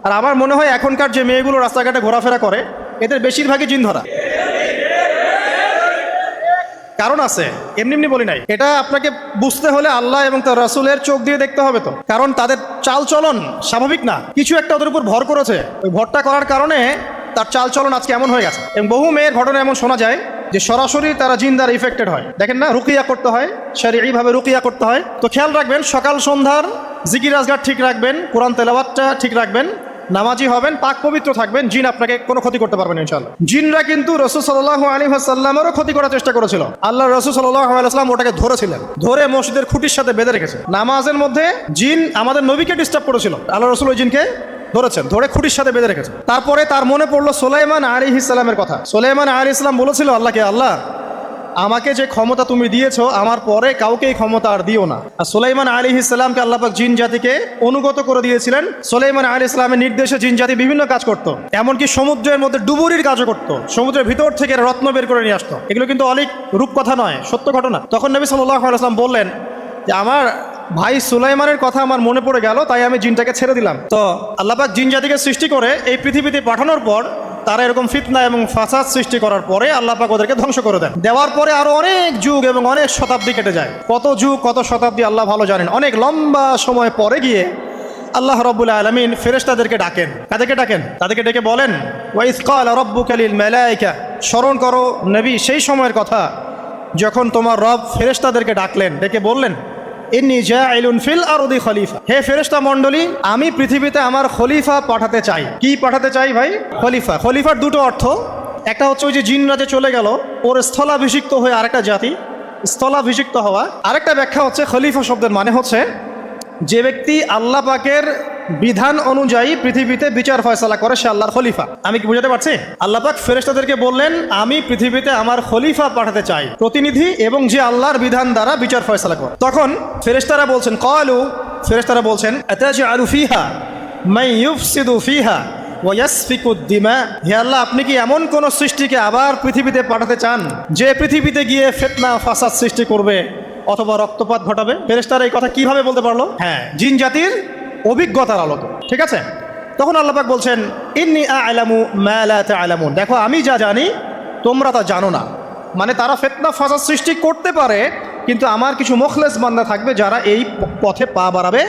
আর আমার মনে হয় এখনকার যে মেয়েগুলো রাস্তাঘাটে ঘোরাফেরা করে এদের বেশিরভাগই জিন ধরা। কারণ আছে, এমনি এমনি বলি নাই। এটা আপনাকে বুঝতে হলে আল্লাহ এবং তার রাসূলের চোখ দিয়ে দেখতে হবে তো। কারণ তাদের চাল চলন স্বাভাবিক না, কিছু একটা ওদের উপর ভর করেছে। ওই ভরটা করার কারণে তার চাল চলন আজকে এমন হয়ে গেছে। এবং বহু মেয়ের ঘটনা এমন শোনা যায় যে সরাসরি তারা জিন দ্বারা ইফেক্টেড হয়। দেখেন না, রুকিয়া করতে হয়, শারীরিকভাবে রুকিয়া করতে হয়। তো খেয়াল রাখবেন, সকাল সন্ধ্যার জিকির আজগার ঠিক রাখবেন, কোরআন তেলাওয়াতটা ঠিক রাখবেন, নামাজি হবেন, পাক পবিত্র থাকবেন, জিন আপনাকে কোনো ক্ষতি করতে পারবেন ইনশাআল্লাহ। জিনরা কিন্তু রাসূল সাল্লাল্লাহু আলাইহি ওয়াসাল্লামেরও ক্ষতি করার চেষ্টা করেছিল। আল্লাহ রাসূল সাল্লাল্লাহু আলাইহি ওয়াসাল্লাম ওটাকে ধরেছিলেন, ধরে মসজিদের খুঁটির সাথে বেঁধে রেখেছে। নামাজের মধ্যে জিন আমাদের নবীকে ডিস্টার্ব করেছিল, আল্লাহ রাসূল ওই জিনকে ধরেছেন, ধরে খুঁটির সাথে বেঁধে রেখেছে। তারপরে তার মনে পড়লো সুলাইমান আলাইহিস সালামের কথা। সুলাইমান আলাইহিস সালাম বলেছিল আল্লাহকে, আল্লাহ আমাকে যে ক্ষমতা তুমি দিয়েছো আমার পরে কাউকে এই ক্ষমতা আর দিও না। আর সুলাইমান আলাইহিস সালামকে আল্লাহ পাক জিন জাতিকে অনুগত করে দিয়েছিলেন। সুলাইমান আলাইহিস সালামের নির্দেশে জিন জাতি বিভিন্ন কাজ করত, এমনকি সমুদ্রের মধ্যে ডুবুরির কাজও করত, সমুদ্রের ভিতর থেকে রত্ন বের করে নিয়ে আসতো। এগুলো কিন্তু অনেক রূপকথা নয়, সত্য ঘটনা। তখন নবী সাল্লাল্লাহু আলাইহি ওয়াসাল্লাম বললেন যে আমার ভাই সুলাইমানের কথা আমার মনে পড়ে গেল, তাই আমি জিনটাকে ছেড়ে দিলাম। তো আল্লাহ পাক জিন জাতিকে সৃষ্টি করে এই পৃথিবীতে পাঠানোর পর তারা এরকম ফিতনা এবং ফাসাদ সৃষ্টি করার পরে আল্লাহ পাক ওদেরকে ধ্বংস করে দেন। দেওয়ার পরে আরো অনেক যুগ এবং অনেক শতাব্দী কেটে যায়। কত যুগ কত শতাব্দী আল্লাহ ভালো জানেন। অনেক লম্বা সময় পরে গিয়ে আল্লাহ রাব্বুল আলামিন ফেরেশতাদেরকে ডাকেন। কাদেরকে ডাকেন? তাদেরকে ডেকে বলেন ওয়া ইয ক্বালা রাব্বুকা লিল মালায়েকা, স্মরণ করো নবী সেই সময়ের কথা যখন তোমার রব ফেরেশতাদেরকে ডাকলেন, ডেকে বললেন ইন্নী জাইলুন ফিল আরদি খলিফা, হে ফেরেশতা মণ্ডলী আমি পৃথিবীতে আমার খলিফা পাঠাতে চাই। কি পাঠাতে চাই ভাই? খলিফা। খলিফার দুটো অর্থ, একটা হচ্ছে ওই যে জিনরা যে চলে গেল ওর স্থলাভিষিক্ত হয়ে আরেকটা জাতি, স্থলাভিষিক্ত হওয়া। আরেকটা ব্যাখ্যা হচ্ছে খলিফা শব্দের মানে হচ্ছে যে ব্যক্তি আল্লাহ পাকের বিধান অনুযায়ী পৃথিবীতে বিচার ফয়সালা করে সে আল্লাহর খলিফা। আমি কি বুঝাতে পারছি? আল্লাহ পাক ফেরেশতাদেরকে বললেন আমি পৃথিবীতে আমার খলিফা পাঠাতে চাই, প্রতিনিধি এবং যে আল্লাহর বিধান দ্বারা বিচার ফয়সালা করে। তখন ফেরেশতারা বলছেন ক্বালু, ফেরেশতারা বলছেন আতাজআলু ফিহা মান ইউফসিদু ফিহা ওয়া ইয়াসফিকুদ দিমা, হে আল্লাহ আপনি কি এমন কোন সৃষ্টিকে আবার পৃথিবীতে পাঠাতে চান যে পৃথিবীতে গিয়ে ফিতনা ফাসাদ সৃষ্টি করবে অথবা রক্তপাত ঘটাবে? ফেরেশতারা এই কথা কিভাবে বলতে পারলো? হ্যাঁ, জিন জাতির অভিজ্ঞতার আলোতে। ঠিক আছে, তখন আল্লাহ পাক বলছেন ইন্নী আ'লামু মা লা তা'লামুন, দেখো আমি যা জানি তোমরা তা জানো না। মানে তারা ফিতনা ফাসাদ সৃষ্টি করতে পারে, কিন্তু আমার কিছু মুখলেস বান্দা থাকবে যারা এই পথে পা বাড়াবে